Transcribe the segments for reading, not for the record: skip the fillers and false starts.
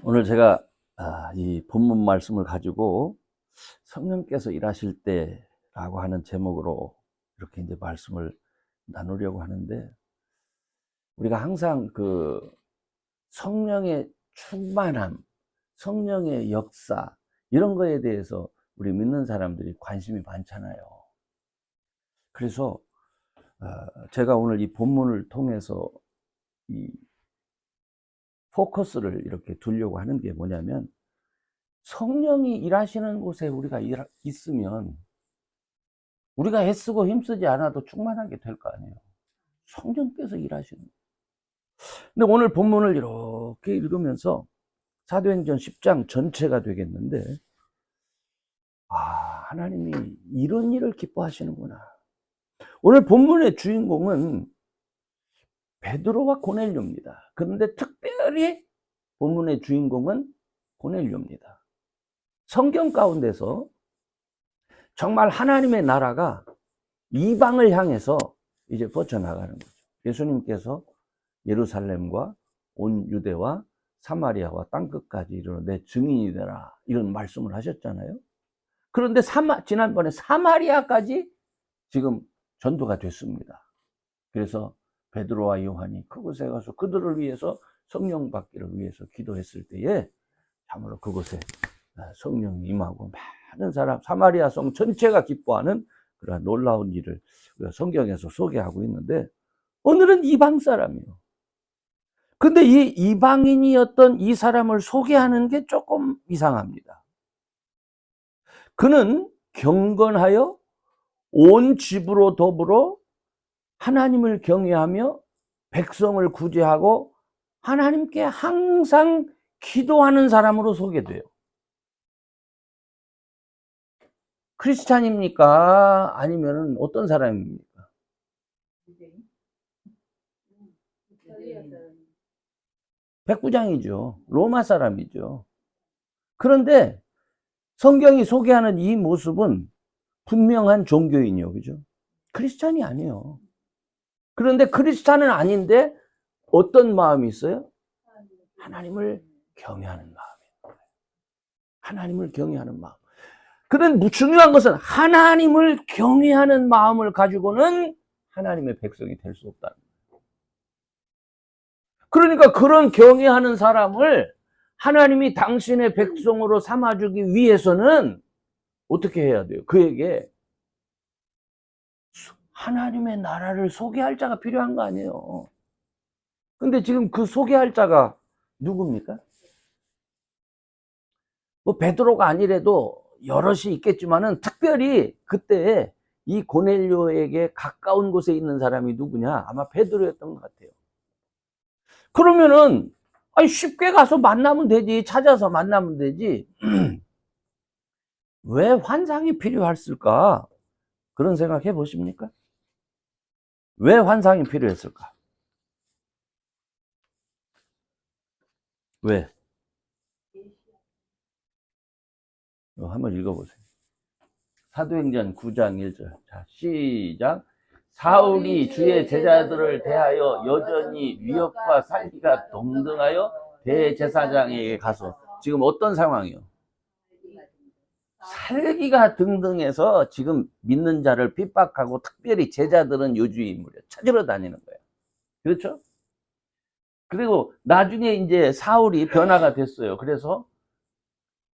오늘 제가 이 본문 말씀을 가지고 성령께서 일하실 때라고 하는 제목으로 이렇게 이제 말씀을 나누려고 하는데, 우리가 항상 그 성령의 충만함, 성령의 역사, 이런 거에 대해서 우리 믿는 사람들이 관심이 많잖아요. 그래서 제가 오늘 이 본문을 통해서 이 포커스를 이렇게 두려고 하는 게 뭐냐면, 성령이 일하시는 곳에 우리가 있으면 우리가 애쓰고 힘쓰지 않아도 충만하게 될 거 아니에요. 성령께서 일하시는. 근데 오늘 본문을 이렇게 읽으면서 사도행전 10장 전체가 되겠는데, 하나님이 이런 일을 기뻐하시는구나. 오늘 본문의 주인공은 베드로와 고넬료입니다. 그런데 특별히 본문의 주인공은 고넬료입니다. 성경 가운데서 정말 하나님의 나라가 이방을 향해서 이제 뻗쳐나가는 거죠. 예수님께서 예루살렘과 온 유대와 사마리아와 땅끝까지 이르러 내 증인이 되라, 이런 말씀을 하셨잖아요. 그런데 지난번에 사마리아까지 지금 전도가 됐습니다. 그래서 베드로와 요한이 그곳에 가서 그들을 위해서, 성령 받기를 위해서 기도했을 때에 참으로 그곳에 성령이 임하고 많은 사람, 사마리아 성 전체가 기뻐하는 그러한 놀라운 일을 우리가 성경에서 소개하고 있는데, 오늘은 이방 사람이요. 근데 이 이방인이었던 이 사람을 소개하는 게 조금 이상합니다. 그는 경건하여 온 집으로 더불어 하나님을 경외하며 백성을 구제하고 하나님께 항상 기도하는 사람으로 소개돼요. 크리스찬입니까? 아니면 어떤 사람입니까? 백부장이죠. 로마 사람이죠. 그런데 성경이 소개하는 이 모습은 분명한 종교인이요. 그죠? 크리스찬이 아니에요. 그런데 크리스찬은 아닌데 어떤 마음이 있어요? 하나님을 경외하는 마음이에요. 하나님을 경외하는 마음. 그런데 중요한 것은 하나님을 경외하는 마음을 가지고는 하나님의 백성이 될 수 없다는 거예요. 그러니까 그런 경외하는 사람을 하나님이 당신의 백성으로 삼아주기 위해서는 어떻게 해야 돼요? 그에게 하나님의 나라를 소개할 자가 필요한 거 아니에요. 근데 지금 그 소개할 자가 누굽니까? 뭐 베드로가 아니래도 여럿이 있겠지만은 특별히 그때 이 고넬료에게 가까운 곳에 있는 사람이 누구냐? 아마 베드로였던 것 같아요. 그러면은 쉽게 가서 만나면 되지, 찾아서 만나면 되지. 왜 환상이 필요했을까? 그런 생각 해보십니까? 왜 환상이 필요했을까? 왜? 한번 읽어보세요. 사도행전 9장 1절. 자, 시작. 사울이 주의 제자들을 대하여 여전히 위협과 살기가 동등하여 대제사장에게 가서, 지금 어떤 상황이요? 살기가 등등해서 지금 믿는 자를 핍박하고, 특별히 제자들은 요주의 인물이에요. 찾으러 다니는 거예요. 그렇죠? 그리고 나중에 이제 사울이 변화가 됐어요. 그래서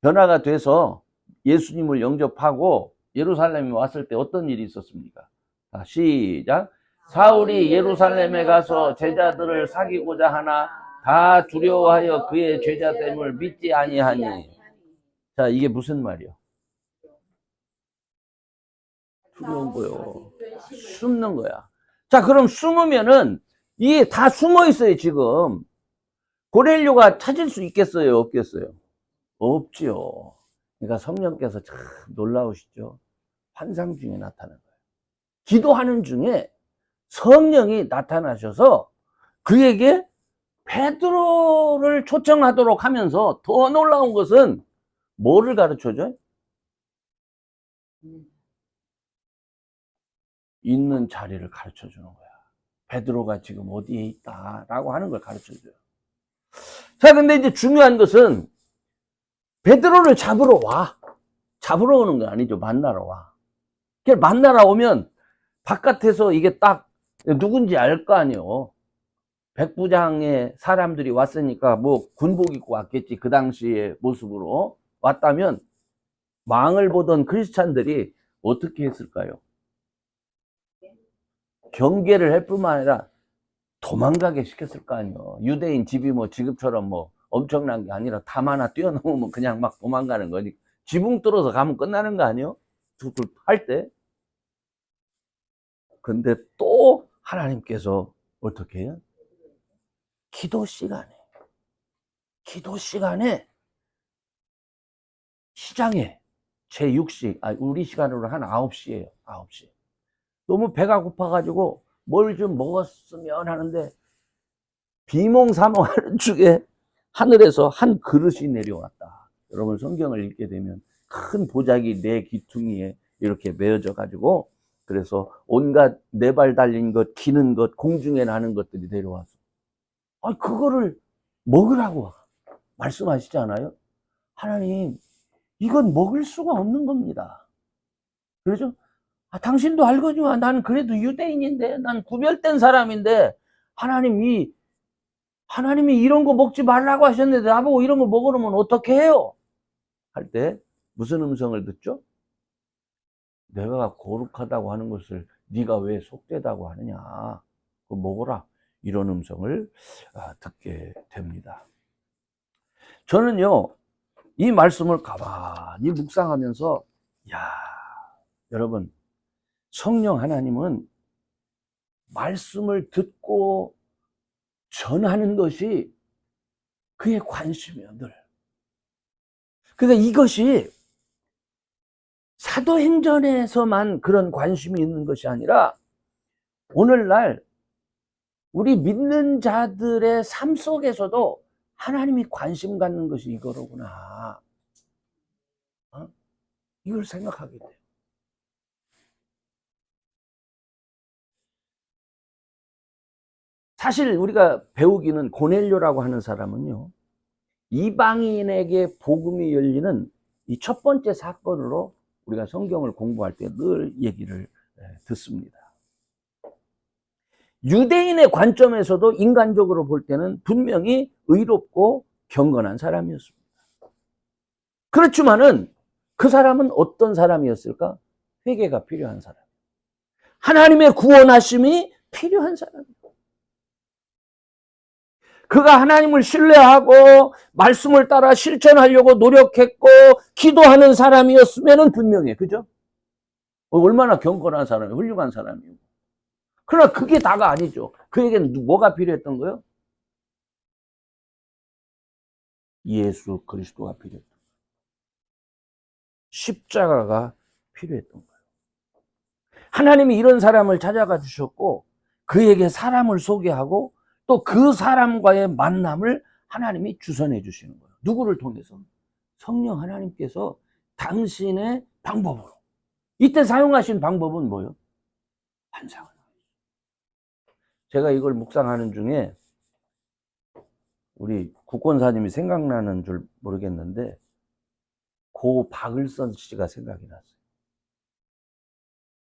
변화가 돼서 예수님을 영접하고 예루살렘에 왔을 때 어떤 일이 있었습니까? 자, 시작. 사울이 예루살렘에 가서 제자들을 사귀고자 하나 다 두려워하여 그의 제자됨을 믿지 아니하니. 자, 이게 무슨 말이요? 두려운 거요. 숨는 거야. 자, 그럼 숨으면은 이게 다 숨어 있어요, 지금. 고넬료가 찾을 수 있겠어요, 없겠어요? 없지요. 그러니까 성령께서 참 놀라우시죠. 환상 중에 나타나는 거예요. 기도하는 중에 성령이 나타나셔서 그에게 베드로를 초청하도록 하면서, 더 놀라운 것은 뭐를 가르쳐줘요? 있는 자리를 가르쳐주는 거야. 베드로가 지금 어디에 있다라고 하는 걸 가르쳐줘요. 자, 근데 이제 중요한 것은 베드로를 잡으러 와. 잡으러 오는 거 아니죠. 만나러 와. 만나러 오면 바깥에서 이게 딱 누군지 알 거 아니에요. 백부장의 사람들이 왔으니까 뭐 군복 입고 왔겠지. 그 당시의 모습으로 왔다면 망을 보던 크리스찬들이 어떻게 했을까요? 경계를 할 뿐만 아니라 도망가게 시켰을 거 아니에요. 유대인 집이 뭐 지금처럼 뭐 엄청난 게 아니라 담 하나 뛰어넘으면 그냥 막 도망가는 거니. 지붕 뚫어서 가면 끝나는 거 아니에요? 할 때. 근데 또 하나님께서 어떻게 해요? 기도 시간에 시장에 제6시, 우리 시간으로 한 9시에요. 9시. 너무 배가 고파가지고 뭘 좀 먹었으면 하는데 비몽사몽하는 중에 하늘에서 한 그릇이 내려왔다. 여러분 성경을 읽게 되면 큰 보자기 네 귀퉁이에 이렇게 메어져 가지고 그래서 온갖 네 발 달린 것, 기는 것, 공중에 나는 것들이 내려와서 그거를 먹으라고 말씀하시지 않아요? 하나님, 이건 먹을 수가 없는 겁니다. 그렇죠? 당신도 알거니와 나는 그래도 유대인인데, 난 구별된 사람인데, 하나님이 이런 거 먹지 말라고 하셨는데, 나보고 이런 거 먹으려면 어떻게 해요? 할 때, 무슨 음성을 듣죠? 내가 거룩하다고 하는 것을 네가 왜 속되다고 하느냐. 그거 먹어라. 이런 음성을 듣게 됩니다. 저는요, 이 말씀을 가만히 묵상하면서, 여러분, 성령 하나님은 말씀을 듣고 전하는 것이 그의 관심이에요, 늘. 그러니까 이것이 사도행전에서만 그런 관심이 있는 것이 아니라 오늘날 우리 믿는 자들의 삶 속에서도 하나님이 관심 갖는 것이 이거로구나. 이걸 생각하게 돼요. 사실 우리가 배우기는 고넬료라고 하는 사람은요, 이방인에게 복음이 열리는 이 첫 번째 사건으로 우리가 성경을 공부할 때 늘 얘기를 듣습니다. 유대인의 관점에서도 인간적으로 볼 때는 분명히 의롭고 경건한 사람이었습니다. 그렇지만은 그 사람은 어떤 사람이었을까? 회개가 필요한 사람. 하나님의 구원하심이 필요한 사람이에요. 그가 하나님을 신뢰하고 말씀을 따라 실천하려고 노력했고 기도하는 사람이었으면 분명해. 그죠? 얼마나 경건한 사람이에요. 훌륭한 사람이에요. 그러나 그게 다가 아니죠. 그에게는 뭐가 필요했던 거예요? 예수 그리스도가 필요했던 거예요. 십자가가 필요했던 거예요. 하나님이 이런 사람을 찾아가 주셨고 그에게 사람을 소개하고 또 그 사람과의 만남을 하나님이 주선해 주시는 거예요. 누구를 통해서? 성령 하나님께서 당신의 방법으로. 이때 사용하신 방법은 뭐예요? 환상을. 제가 이걸 묵상하는 중에 우리 국권사님이 생각나는 줄 모르겠는데 고 박을선 씨가 생각이 났어요.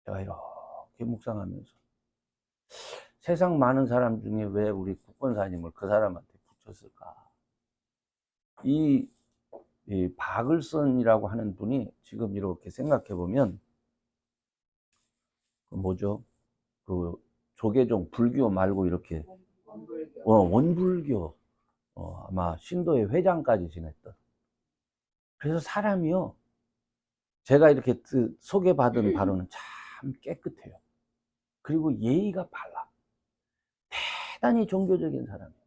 제가 이렇게 묵상하면서 세상 많은 사람 중에 왜 우리 국권사님을 그 사람한테 붙였을까? 이 박을선이라고 하는 분이 지금 이렇게 생각해 보면 뭐죠? 그 조계종 불교 말고 이렇게 원불교 아마 신도의 회장까지 지냈던. 그래서 사람이요, 제가 이렇게 소개받은 바로는 참 깨끗해요. 그리고 예의가 발라. 대단히 종교적인 사람이에요.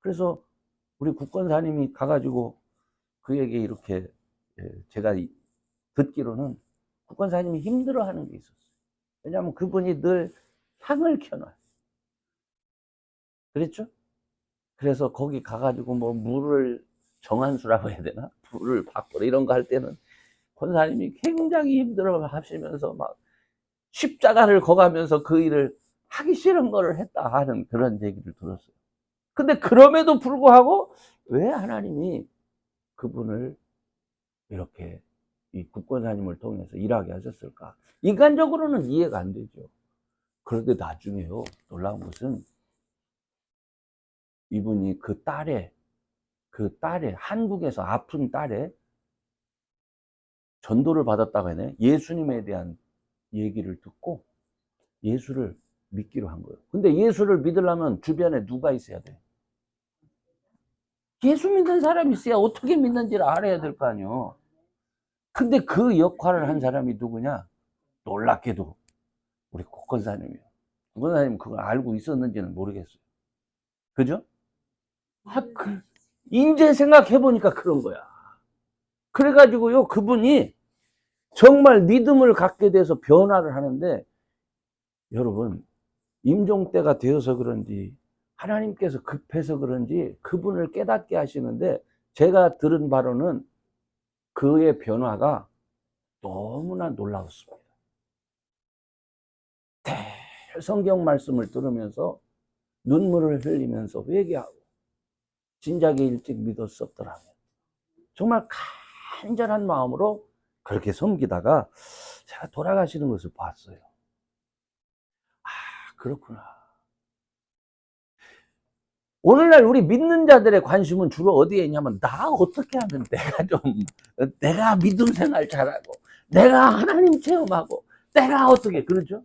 그래서 우리 국권사님이 가가지고 그에게 이렇게 제가 듣기로는 국권사님이 힘들어하는 게 있었어요. 왜냐하면 그분이 늘 향을 켜놔요. 그랬죠? 그래서 거기 가가지고 뭐 물을 정한수라고 해야 되나? 물을 받고 이런 거 할 때는 권사님이 굉장히 힘들어 하시면서 막 십자가를 거가면서 그 일을 하기 싫은 거를 했다 하는 그런 얘기를 들었어요. 근데 그럼에도 불구하고 왜 하나님이 그분을 이렇게 이 국권사님을 통해서 일하게 하셨을까? 인간적으로는 이해가 안 되죠. 그런데 나중에요, 놀라운 것은 이분이 그 딸의 한국에서 아픈 딸의 전도를 받았다가 하네, 예수님에 대한 얘기를 듣고 예수를 믿기로 한 거예요. 근데 예수를 믿으려면 주변에 누가 있어야 돼? 예수 믿는 사람이 있어야 어떻게 믿는지를 알아야 될 거 아니에요. 근데 그 역할을 한 사람이 누구냐? 놀랍게도 우리 국권사님이에요. 국권사님 그걸 알고 있었는지는 모르겠어요. 그죠? 이제 생각해보니까 그런 거야. 그래가지고요, 그분이 정말 믿음을 갖게 돼서 변화를 하는데, 여러분, 임종 때가 되어서 그런지, 하나님께서 급해서 그런지 그분을 깨닫게 하시는데, 제가 들은 바로는 그의 변화가 너무나 놀라웠습니다. 성경 말씀을 들으면서 눈물을 흘리면서 회개하고 진작에 일찍 믿었었더라면 정말 간절한 마음으로 그렇게 섬기다가 제가 돌아가시는 것을 봤어요. 아, 그렇구나. 오늘날 우리 믿는 자들의 관심은 주로 어디에 있냐면, 나 어떻게 하면 내가 믿음 생활 잘하고, 내가 하나님 체험하고, 내가 어떻게, 그러죠?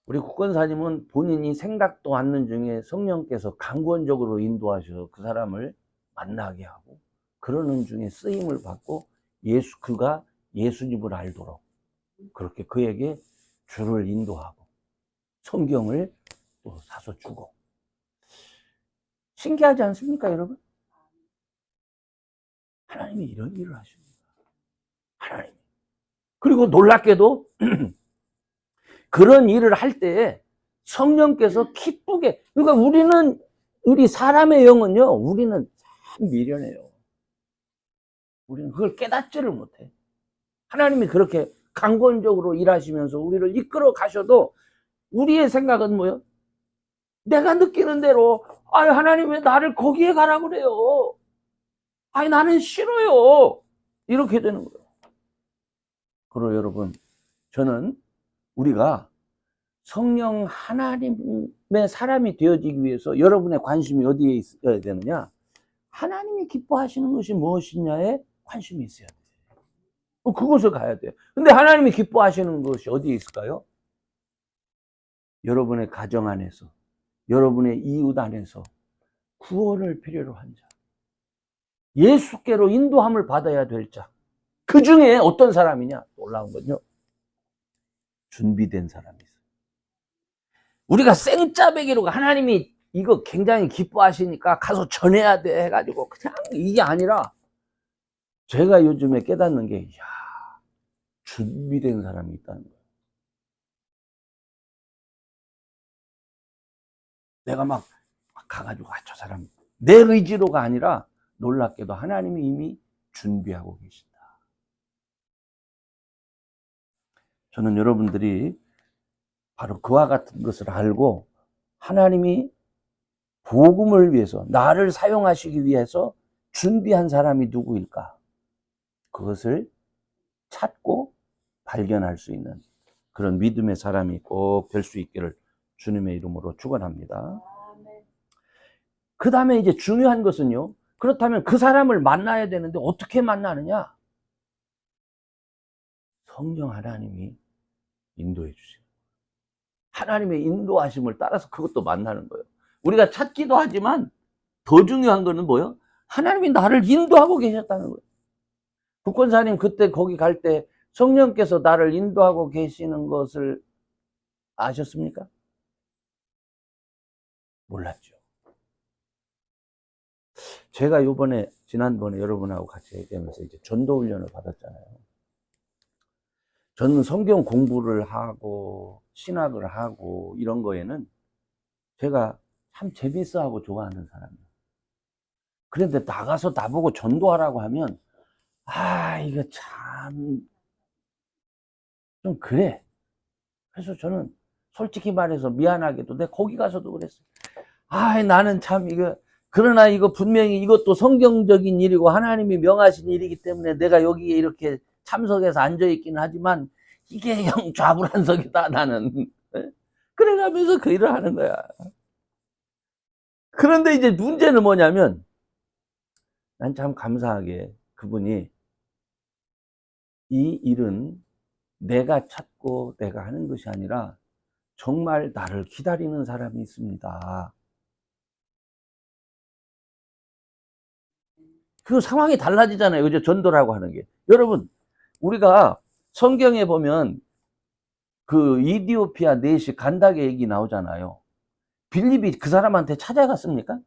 우리 국권사님은 본인이 생각도 않는 중에 성령께서 강권적으로 인도하셔서 그 사람을 만나게 하고, 그러는 중에 쓰임을 받고, 그가 예수님을 알도록 그렇게 그에게 주를 인도하고 성경을 또 사서 주고. 신기하지 않습니까, 여러분? 하나님이 이런 일을 하십니다. 하나님. 그리고 놀랍게도 그런 일을 할 때에 성령께서 기쁘게, 그러니까 우리 사람의 영은요, 우리는 참 미련해요. 우리는 그걸 깨닫지를 못해. 하나님이 그렇게 강권적으로 일하시면서 우리를 이끌어 가셔도 우리의 생각은 뭐예요? 내가 느끼는 대로, 하나님 왜 나를 거기에 가라고 그래요? 나는 싫어요. 이렇게 되는 거예요. 그리고 여러분, 저는 우리가 성령 하나님의 사람이 되어지기 위해서 여러분의 관심이 어디에 있어야 되느냐? 하나님이 기뻐하시는 것이 무엇이냐에 관심이 있어야 돼요. 그것을 가야 돼요. 근데 하나님이 기뻐하시는 것이 어디에 있을까요? 여러분의 가정 안에서, 여러분의 이웃 안에서 구원을 필요로 한 자, 예수께로 인도함을 받아야 될 자, 그 중에 어떤 사람이냐? 놀라운 건요, 준비된 사람이 있어요. 우리가 생짜배기로 하나님이 이거 굉장히 기뻐하시니까 가서 전해야 돼 해가지고 그냥 이게 아니라, 제가 요즘에 깨닫는 게, 준비된 사람이 있다는 거예요. 내가 막 가가지고 저 사람 내 의지로가 아니라 놀랍게도 하나님이 이미 준비하고 계신다. 저는 여러분들이 바로 그와 같은 것을 알고 하나님이 복음을 위해서 나를 사용하시기 위해서 준비한 사람이 누구일까? 그것을 찾고 발견할 수 있는 그런 믿음의 사람이 꼭 될 수 있기를 주님의 이름으로 축원합니다. 그 다음에 이제 중요한 것은요, 그렇다면 그 사람을 만나야 되는데 어떻게 만나느냐? 성령 하나님이 인도해 주세요. 하나님의 인도하심을 따라서 그것도 만나는 거예요. 우리가 찾기도 하지만 더 중요한 거는 뭐예요? 하나님이 나를 인도하고 계셨다는 거예요. 국권사님 그때 거기 갈 때 성령께서 나를 인도하고 계시는 것을 아셨습니까? 몰랐죠. 제가 지난번에 여러분하고 같이 얘기하면서 이제 전도 훈련을 받았잖아요. 저는 성경 공부를 하고 신학을 하고 이런 거에는 제가 참 재밌어 하고 좋아하는 사람이에요. 그런데 나가서 나보고 전도하라고 하면, 이거 참 좀 그래. 그래서 저는 솔직히 말해서 미안하게도 내가 거기 가서도 그랬어요. 아, 나는 참 그러나 이거 분명히 이것도 성경적인 일이고 하나님이 명하신 일이기 때문에 내가 여기에 이렇게 참석해서 앉아있기는 하지만 이게 영 좌불안석이다, 나는. 그래가면서 그 일을 하는 거야. 그런데 이제 문제는 뭐냐면, 난 참 감사하게 그분이 이 일은 내가 찾고 내가 하는 것이 아니라 정말 나를 기다리는 사람이 있습니다. 그 상황이 달라지잖아요. 그죠? 전도라고 하는 게. 여러분, 우리가 성경에 보면 그 이디오피아 넷이 간다게 얘기 나오잖아요. 빌립이 그 사람한테 찾아갔습니까?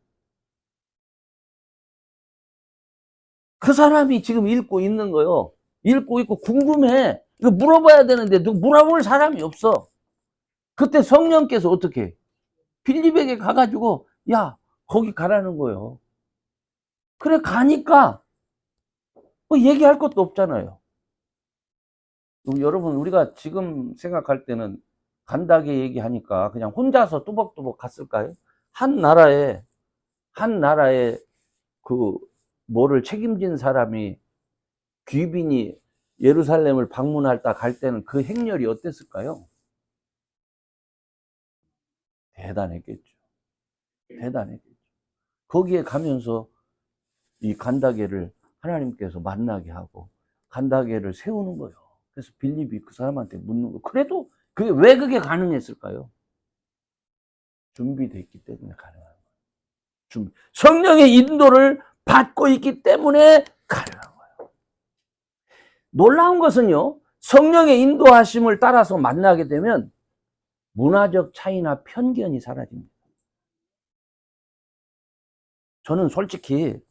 그 사람이 지금 읽고 있는 거요. 읽고 있고 궁금해. 이거 물어봐야 되는데 물어볼 사람이 없어. 그때 성령께서 어떻게 해? 빌립에게 가가지고 야, 거기 가라는 거예요. 그래, 가니까 뭐 얘기할 것도 없잖아요. 여러분, 우리가 지금 생각할 때는 간다게 얘기하니까 그냥 혼자서 뚜벅뚜벅 갔을까요? 한 나라에 그 뭐를 책임진 사람이, 귀빈이 예루살렘을 방문할 갈 때는 그 행렬이 어땠을까요? 대단했겠죠. 대단했겠죠. 거기에 가면서 이 간다게를 하나님께서 만나게 하고 간다게를 세우는 거예요. 그래서 빌립이 그 사람한테 묻는 거. 그래도 그게 왜 그게 가능했을까요? 준비됐기 때문에 가능한 거예요. 성령의 인도를 받고 있기 때문에 가능한 거예요. 놀라운 것은요, 성령의 인도하심을 따라서 만나게 되면 문화적 차이나 편견이 사라집니다. 저는 솔직히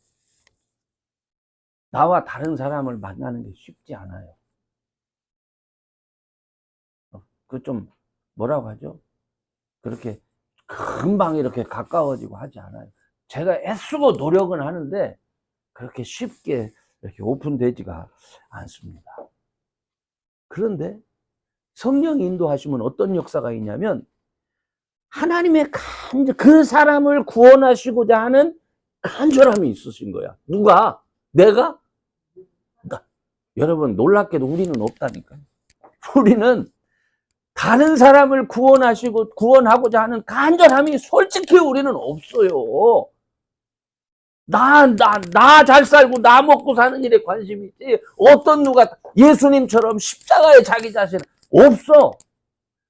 나와 다른 사람을 만나는 게 쉽지 않아요. 그 좀 뭐라고 하죠? 그렇게 금방 이렇게 가까워지고 하지 않아요. 제가 애쓰고 노력은 하는데 그렇게 쉽게 이렇게 오픈되지가 않습니다. 그런데 성령 인도하시면 어떤 역사가 있냐면 하나님의 그 사람을 구원하시고자 하는 간절함이 있으신 거야. 누가? 내가? 여러분, 놀랍게도 우리는 없다니까요. 우리는 다른 사람을 구원하고자 하는 간절함이 솔직히 우리는 없어요. 나 잘 살고 나 먹고 사는 일에 관심이 있지. 어떤 누가 예수님처럼 십자가에 자기 자신 없어.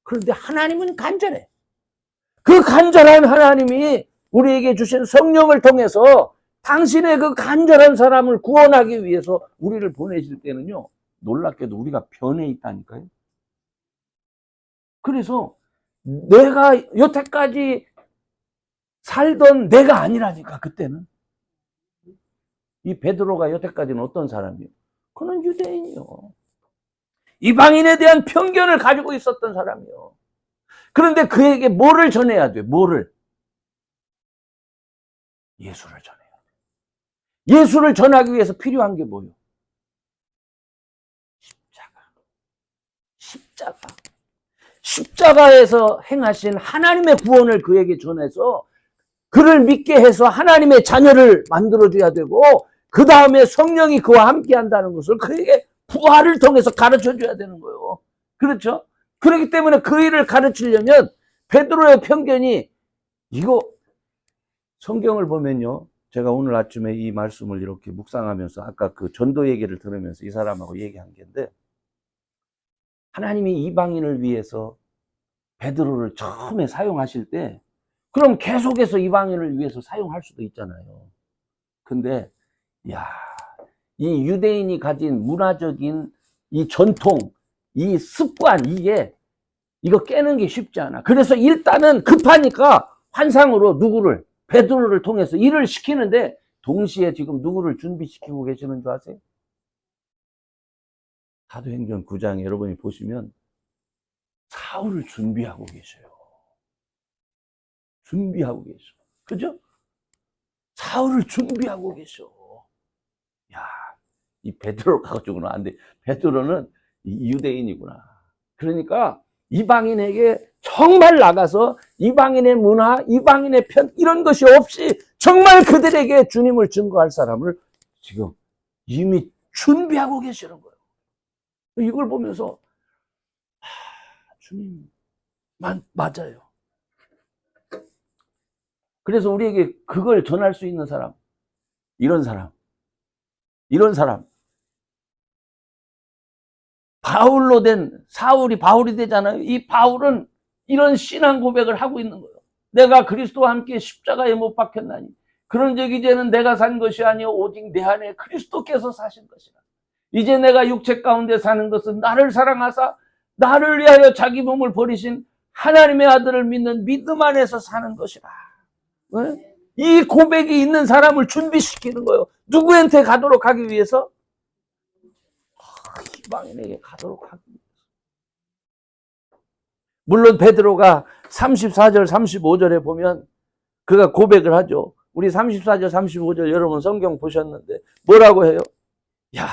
그런데 하나님은 간절해. 그 간절한 하나님이 우리에게 주신 성령을 통해서 당신의 그 간절한 사람을 구원하기 위해서 우리를 보내실 때는요, 놀랍게도 우리가 변해 있다니까요. 그래서 내가 여태까지 살던 내가 아니라니까, 그때는. 이 베드로가 여태까지는 어떤 사람이에요? 그는 유대인이요. 이방인에 대한 편견을 가지고 있었던 사람이요. 그런데 그에게 뭐를 전해야 돼? 뭐를? 예수를 전해야 돼. 예수를 전하기 위해서 필요한 게 뭐예요? 십자가. 십자가에서 행하신 하나님의 구원을 그에게 전해서 그를 믿게 해서 하나님의 자녀를 만들어줘야 되고, 그 다음에 성령이 그와 함께 한다는 것을 그에게 부활을 통해서 가르쳐줘야 되는 거예요. 그렇죠? 그렇기 때문에 그 일을 가르치려면 베드로의 편견이, 이거 성경을 보면요, 제가 오늘 아침에 이 말씀을 이렇게 묵상하면서 아까 그 전도 얘기를 들으면서 이 사람하고 얘기한 게인데, 하나님이 이방인을 위해서 베드로를 처음에 사용하실 때 그럼 계속해서 이방인을 위해서 사용할 수도 있잖아요. 근데 야, 이 유대인이 가진 문화적인 이 전통, 이 습관, 이거 깨는 게 쉽지 않아. 그래서 일단은 급하니까 환상으로 누구를, 베드로를 통해서 일을 시키는데 동시에 지금 누구를 준비시키고 계시는 줄 아세요? 사도행전 9장에 여러분이 보시면 사울을 준비하고 계셔요. 준비하고 계셔. 그죠? 사울을 준비하고 계셔. 야, 이 베드로 가지고는 안 돼. 베드로는 유대인이구나. 그러니까 이방인에게 정말 나가서 이방인의 문화, 이방인의 편 이런 것이 없이 정말 그들에게 주님을 증거할 사람을 지금 이미 준비하고 계시는 거예요. 이걸 보면서 주님 맞아요. 그래서 우리에게 그걸 전할 수 있는 사람, 이런 사람, 바울로 된 사울이 바울이 되잖아요. 이 바울은 이런 신앙 고백을 하고 있는 거예요. 내가 그리스도와 함께 십자가에 못 박혔나니 그런즉 이제는 내가 산 것이 아니요 오직 내 안에 그리스도께서 사신 것이라. 이제 내가 육체 가운데 사는 것은 나를 사랑하사 나를 위하여 자기 몸을 버리신 하나님의 아들을 믿는 믿음 안에서 사는 것이라. 네? 이 고백이 있는 사람을 준비시키는 거예요. 누구한테 가도록 하기 위해서? 이방인에게 가도록 하기 위해서. 물론 베드로가 34절 35절에 보면 그가 고백을 하죠. 우리 34절 35절 여러분 성경 보셨는데 뭐라고 해요? 야,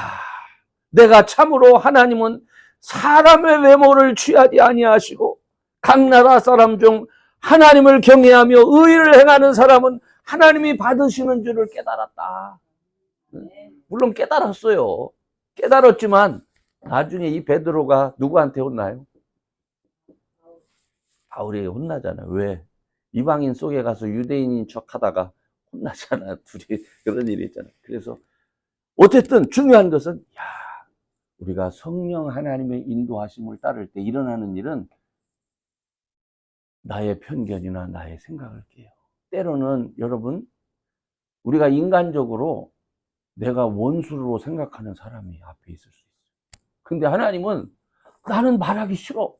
내가 참으로 하나님은 사람의 외모를 취하지 아니하시고 각 나라 사람 중 하나님을 경외하며 의를 행하는 사람은 하나님이 받으시는 줄을 깨달았다. 물론 깨달았어요. 깨달았지만 나중에 이 베드로가 누구한테 혼나요? 바울에게 혼나잖아요. 왜? 이방인 속에 가서 유대인인 척하다가 혼나잖아요. 둘이 그런 일이 있잖아요. 그래서 어쨌든 중요한 것은 우리가 성령 하나님의 인도하심을 따를 때 일어나는 일은 나의 편견이나 나의 생각을 깨요. 때로는 여러분 우리가 인간적으로 내가 원수로 생각하는 사람이 앞에 있을 수 있어요. 근데 하나님은 나는 말하기 싫어.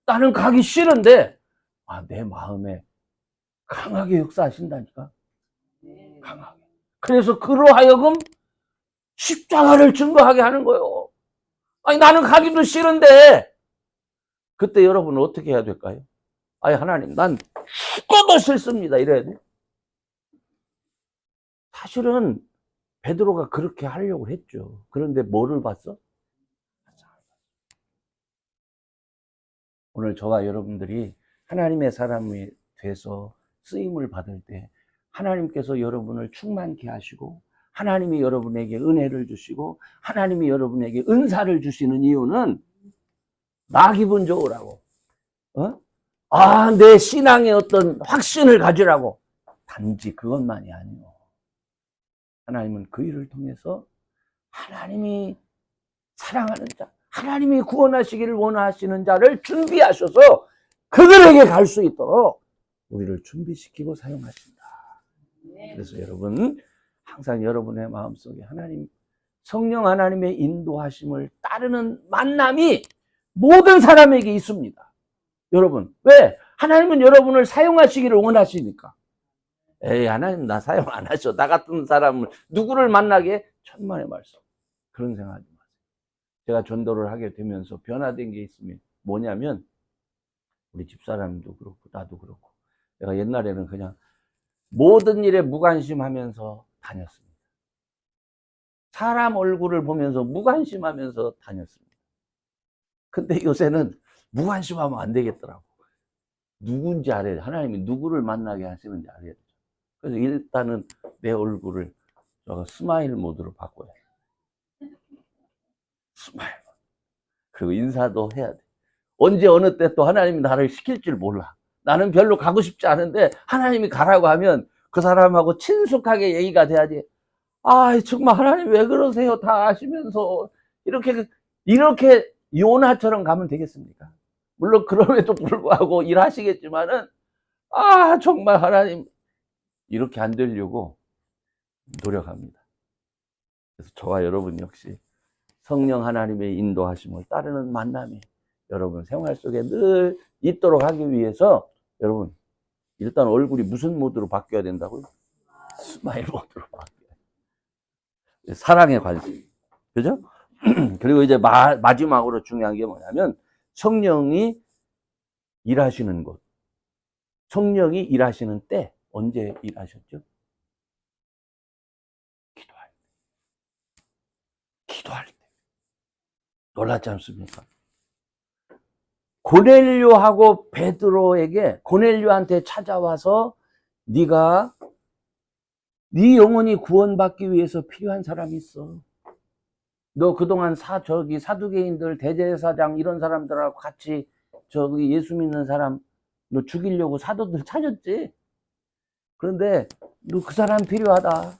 나는 가기 싫은데 내 마음에 강하게 역사하신다니까. 강하게. 그래서 그로 하여금 십자가를 증거하게 하는 거예요. 아니 나는 가기도 싫은데 그때 여러분은 어떻게 해야 될까요? 아니 하나님 난 죽어도 싫습니다 이래야 돼. 사실은 베드로가 그렇게 하려고 했죠. 그런데 뭐를 봤어? 오늘 저와 여러분들이 하나님의 사람이 돼서 쓰임을 받을 때 하나님께서 여러분을 충만케 하시고 하나님이 여러분에게 은혜를 주시고 하나님이 여러분에게 은사를 주시는 이유는 나 기분 좋으라고 내 신앙의 어떤 확신을 가지라고 단지 그것만이 아니에요. 하나님은 그 일을 통해서 하나님이 사랑하는 자, 하나님이 구원하시기를 원하시는 자를 준비하셔서 그들에게 갈 수 있도록 우리를 준비시키고 사용하신다. 그래서 여러분 항상 여러분의 마음속에 성령 하나님의 인도하심을 따르는 만남이 모든 사람에게 있습니다. 여러분 왜? 하나님은 여러분을 사용하시기를 원하시니까. 하나님 나 사용 안 하셔. 나 같은 사람을 누구를 만나게? 천만의 말씀. 그런 생각하지 마세요. 제가 전도를 하게 되면서 변화된 게 있으면 뭐냐면 우리 집사람도 그렇고 나도 그렇고 내가 옛날에는 그냥 모든 일에 무관심하면서 다녔습니다. 사람 얼굴을 보면서 무관심하면서 다녔습니다. 근데 요새는 무관심하면 안 되겠더라고. 누군지 알아야 돼. 하나님이 누구를 만나게 하시는지 알아야 돼. 그래서 일단은 내 얼굴을 스마일 모드로 바꿔야 돼. 스마일. 그리고 인사도 해야 돼. 언제 어느 때 또 하나님이 나를 시킬 줄 몰라. 나는 별로 가고 싶지 않은데 하나님이 가라고 하면 그 사람하고 친숙하게 얘기가 돼야지. 정말 하나님 왜 그러세요? 다 아시면서 이렇게 요나처럼 가면 되겠습니까? 물론 그럼에도 불구하고 일하시겠지만은 정말 하나님 이렇게 안 되려고 노력합니다. 그래서 저와 여러분 역시 성령 하나님의 인도하심을 따르는 만남이 여러분 생활 속에 늘 있도록 하기 위해서 여러분 일단 얼굴이 무슨 모드로 바뀌어야 된다고요? 스마일 모드로 바뀌어야 돼요. 사랑의 관심. 그죠? 그리고 이제 마지막으로 중요한 게 뭐냐면 성령이 일하시는 곳. 성령이 일하시는 때 언제 일하셨죠? 기도할 때. 기도할 때. 놀랍지 않습니까? 고넬료하고 베드로에게, 고넬료한테 찾아와서 네가 네 영혼이 구원받기 위해서 필요한 사람이 있어. 너 그동안 사두개인들, 대제사장 이런 사람들하고 같이 저기 예수 믿는 사람 너 죽이려고 사도들 찾았지. 그런데 너 그 사람 필요하다.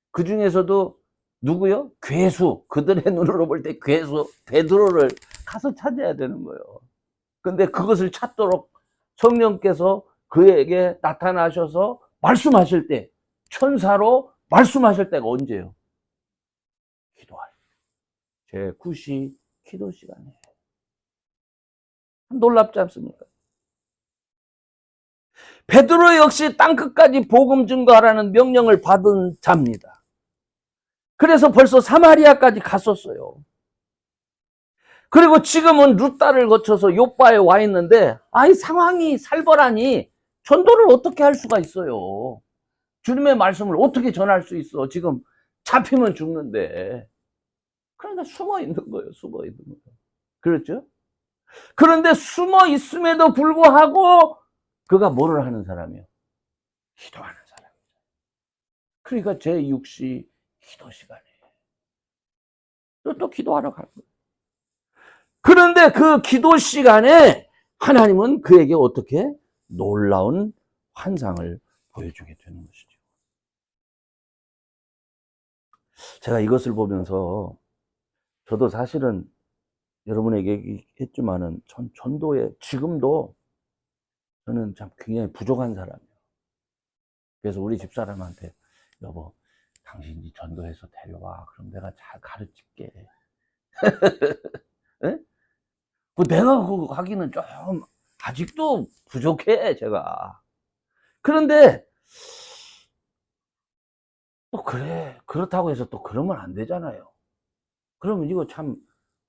그 중에서도 누구요? 괴수. 그들의 눈으로 볼 때 괴수 베드로를 가서 찾아야 되는 거예요. 근데 그것을 찾도록 성령께서 그에게 나타나셔서 말씀하실 때, 천사로 말씀하실 때가 언제예요? 기도할 제 9시 기도 시간에. 놀랍지 않습니까? 베드로 역시 땅끝까지 복음 증거하라는 명령을 받은 자입니다. 그래서 벌써 사마리아까지 갔었어요. 그리고 지금은 루다를 거쳐서 요바에 와 있는데, 아이 상황이 살벌하니 전도를 어떻게 할 수가 있어요? 주님의 말씀을 어떻게 전할 수 있어? 지금 잡히면 죽는데. 그러니까 숨어 있는 거예요. 숨어 있는 거예요. 그렇죠? 그런데 숨어 있음에도 불구하고 그가 뭐를 하는 사람이에요? 기도하는 사람이에요. 그러니까 제6시 기도 시간에 또 기도하러 갈 거예요. 그런데 그 기도 시간에 하나님은 그에게 어떻게 놀라운 환상을 보여주게 되는 것이죠. 제가 이것을 보면서 저도 사실은 여러분에게 얘기했지만은 전도에 지금도 저는 참 굉장히 부족한 사람이에요. 그래서 우리 집사람한테 여보 당신이 전도해서 데려와. 그럼 내가 잘 가르칠게. 네? 내가 그거 하기는 좀 아직도 부족해 제가. 그런데 또 그렇다고 해서 또 그러면 안 되잖아요. 그러면 이거 참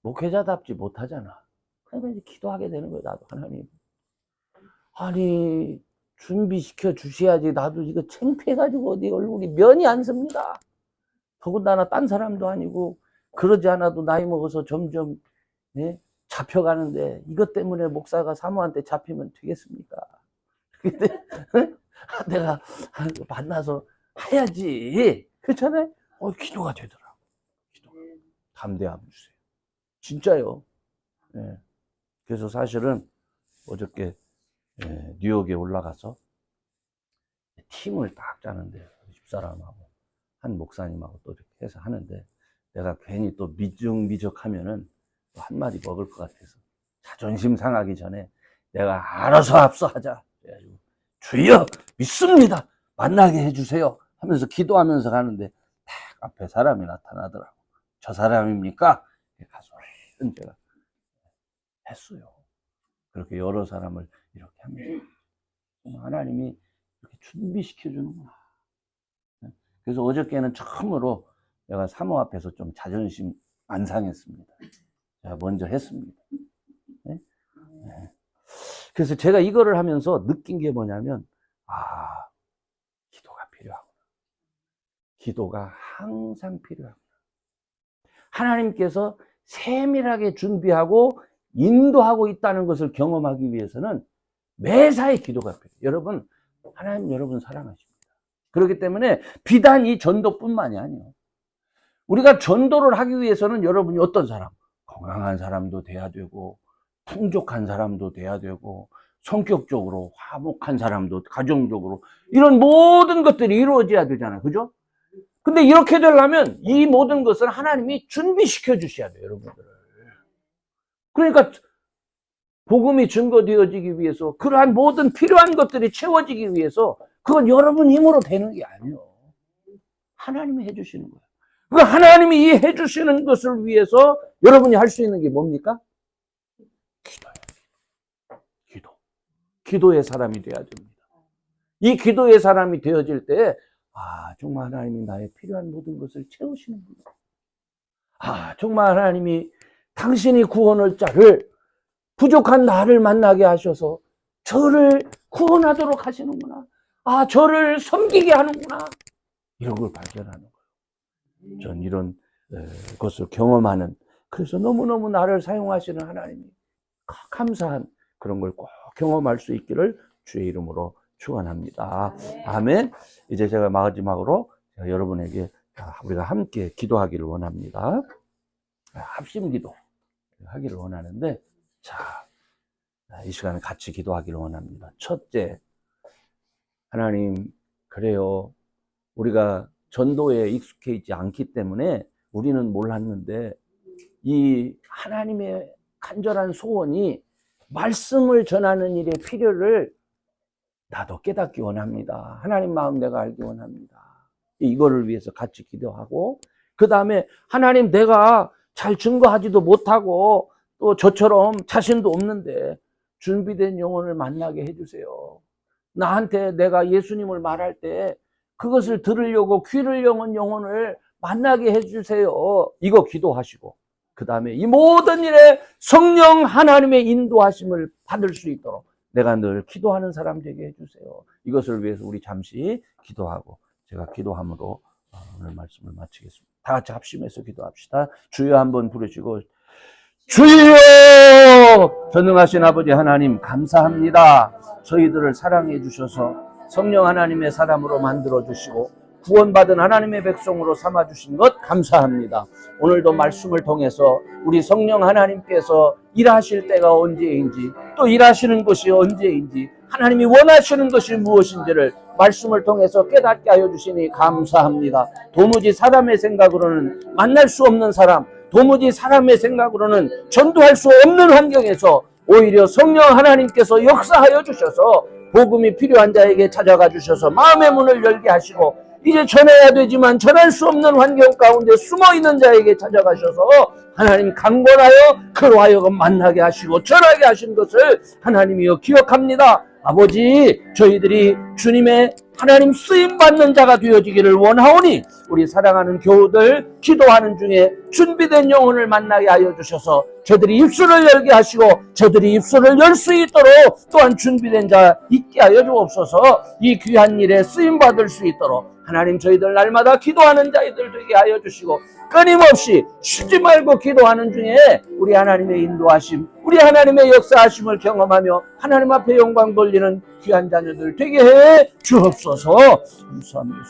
목회자답지 못하잖아. 그러니까 이제 기도하게 되는 거예요. 나도 하나님, 아니 준비시켜 주셔야지. 나도 이거 창피해가지고 어디 얼굴이 면이 안 섭니다. 더군다나 딴 사람도 아니고 그러지 않아도 나이 먹어서 점점 잡혀가는데 이것 때문에 목사가 사모한테 잡히면 되겠습니까? 근데 내가 만나서 해야지. 그렇잖아요. 기도가 되더라고. 기도. 담대함 주세요. 진짜요. 예. 그래서 사실은 어저께 뉴욕에 올라가서 팀을 딱 짜는데 집사람하고 한 목사님하고 또 이렇게 해서 하는데 내가 괜히 또 미적미적하면은 또 한마디 먹을 것 같아서 자존심 상하기 전에 내가 알아서 합수하자. 그래가지고 주여 믿습니다. 만나게 해주세요 하면서 기도하면서 가는데 딱 앞에 사람이 나타나더라고. 저 사람입니까? 가서 제가 했어요. 그렇게 여러 사람을 이렇게 하면서 하나님이 이렇게 준비시켜 주는구나. 그래서 어저께는 처음으로 내가 사모 앞에서 좀 자존심 안 상했습니다. 제가 먼저 했습니다. 네? 네. 그래서 제가 이거를 하면서 느낀 게 뭐냐면, 기도가 필요하구나. 기도가 항상 필요하구나. 하나님께서 세밀하게 준비하고 인도하고 있다는 것을 경험하기 위해서는 매사에 기도가 필요해요. 여러분, 하나님 여러분 사랑하십니다. 그렇기 때문에 비단 이 전도뿐만이 아니에요. 우리가 전도를 하기 위해서는 여러분이 어떤 사람? 건강한 사람도 돼야 되고, 풍족한 사람도 돼야 되고, 성격적으로 화목한 사람도, 가정적으로 이런 모든 것들이 이루어져야 되잖아요. 그죠? 근데 이렇게 되려면 이 모든 것을 하나님이 준비시켜 주셔야 돼요, 여러분들을. 그러니까 복음이 증거되어지기 위해서, 그러한 모든 필요한 것들이 채워지기 위해서, 그건 여러분 힘으로 되는 게 아니에요. 하나님이 해주시는 거예요. 그 하나님이 이 해주시는 것을 위해서 여러분이 할 수 있는 게 뭡니까? 기도예요. 기도의 사람이 되어야 됩니다. 이 기도의 사람이 되어질 때, 정말 하나님이 나의 필요한 모든 것을 채우시는구나. 정말 하나님이 당신이 구원할 자를, 부족한 나를 만나게 하셔서 저를 구원하도록 하시는구나. 저를 섬기게 하는구나. 이런 걸 발견하는 거예요. 전 이런 것을 경험하는, 그래서 너무너무 나를 사용하시는 하나님이 감사한 그런 걸 꼭 경험할 수 있기를 주의 이름으로 축원합니다. 아멘. 이제 제가 마지막으로 여러분에게 우리가 함께 기도하기를 원합니다. 합심 기도 하기를 원하는데, 자, 이 시간에 같이 기도하기를 원합니다. 첫째, 하나님, 그래요. 우리가 전도에 익숙해 있지 않기 때문에 우리는 몰랐는데, 이 하나님의 간절한 소원이 말씀을 전하는 일의 필요를 나도 깨닫기 원합니다. 하나님 마음 내가 알기 원합니다. 이거를 위해서 같이 기도하고, 그 다음에 하나님, 내가 잘 증거하지도 못하고 또 저처럼 자신도 없는데 준비된 영혼을 만나게 해주세요. 나한테 내가 예수님을 말할 때 그것을 들으려고 귀를 여는 영혼을 만나게 해주세요. 이거 기도하시고, 그 다음에 이 모든 일에 성령 하나님의 인도하심을 받을 수 있도록 내가 늘 기도하는 사람 되게 해주세요. 이것을 위해서 우리 잠시 기도하고, 제가 기도함으로 오늘 말씀을 마치겠습니다. 다 같이 합심해서 기도합시다. 주여 한번 부르시고, 주여! 전능하신 아버지 하나님, 감사합니다. 저희들을 사랑해 주셔서 성령 하나님의 사람으로 만들어 주시고 구원받은 하나님의 백성으로 삼아 주신 것 감사합니다. 오늘도 말씀을 통해서 우리 성령 하나님께서 일하실 때가 언제인지, 또 일하시는 것이 언제인지, 하나님이 원하시는 것이 무엇인지를 말씀을 통해서 깨닫게 하여 주시니 감사합니다. 도무지 사람의 생각으로는 만날 수 없는 사람, 도무지 사람의 생각으로는 전도할 수 없는 환경에서 오히려 성령 하나님께서 역사하여 주셔서 복음이 필요한 자에게 찾아가 주셔서 마음의 문을 열게 하시고, 이제 전해야 되지만 전할 수 없는 환경 가운데 숨어있는 자에게 찾아가셔서 하나님 강권하여 그로 하여금 만나게 하시고 전하게 하신 것을 하나님이여 기억합니다. 아버지, 저희들이 주님의 하나님 쓰임받는 자가 되어지기를 원하오니 우리 사랑하는 교우들 기도하는 중에 준비된 영혼을 만나게 하여 주셔서 저들이 입술을 열게 하시고 저들이 입술을 열 수 있도록 또한 준비된 자 있게 하여 주옵소서. 이 귀한 일에 쓰임받을 수 있도록 하나님, 저희들 날마다 기도하는 자들 되게 하여 주시고 끊임없이 쉬지 말고 기도하는 중에 우리 하나님의 인도하심, 우리 하나님의 역사하심을 경험하며 하나님 앞에 영광 돌리는 귀한 자녀들 되게 해 주옵소서. 감사합니다.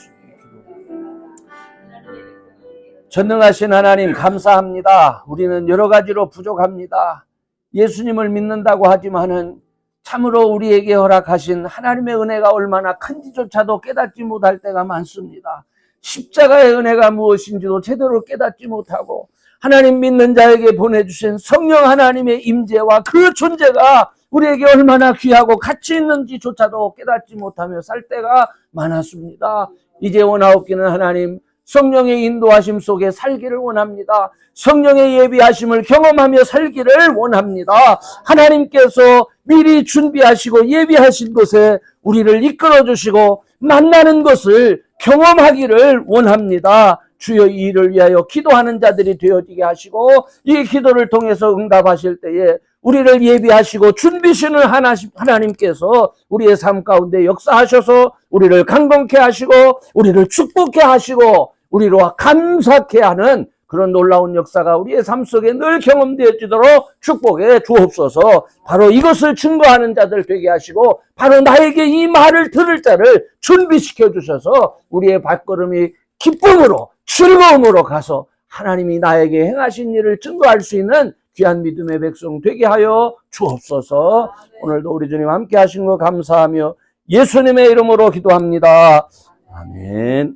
전능하신 하나님 감사합니다. 우리는 여러 가지로 부족합니다. 예수님을 믿는다고 하지만은 참으로 우리에게 허락하신 하나님의 은혜가 얼마나 큰지조차도 깨닫지 못할 때가 많습니다. 십자가의 은혜가 무엇인지도 제대로 깨닫지 못하고 하나님 믿는 자에게 보내주신 성령 하나님의 임재와 그 존재가 우리에게 얼마나 귀하고 가치 있는지조차도 깨닫지 못하며 살 때가 많았습니다. 이제 원하옵기는 하나님, 성령의 인도하심 속에 살기를 원합니다. 성령의 예비하심을 경험하며 살기를 원합니다. 하나님께서 미리 준비하시고 예비하신 곳에 우리를 이끌어 주시고 만나는 것을 경험하기를 원합니다. 주여, 이 일을 위하여 기도하는 자들이 되어지게 하시고 이 기도를 통해서 응답하실 때에 우리를 예비하시고 준비시는 하나님께서 우리의 삶 가운데 역사하셔서 우리를 강건케 하시고 우리를 축복케 하시고 우리로 감사케 하는 그런 놀라운 역사가 우리의 삶 속에 늘 경험되어지도록 축복해 주옵소서. 바로 이것을 증거하는 자들 되게 하시고 바로 나에게 이 말을 들을 자를 준비시켜 주셔서 우리의 발걸음이 기쁨으로 즐거움으로 가서 하나님이 나에게 행하신 일을 증거할 수 있는 귀한 믿음의 백성 되게 하여 주옵소서. 오늘도 우리 주님 함께 하신 거 감사하며 예수님의 이름으로 기도합니다. 아멘.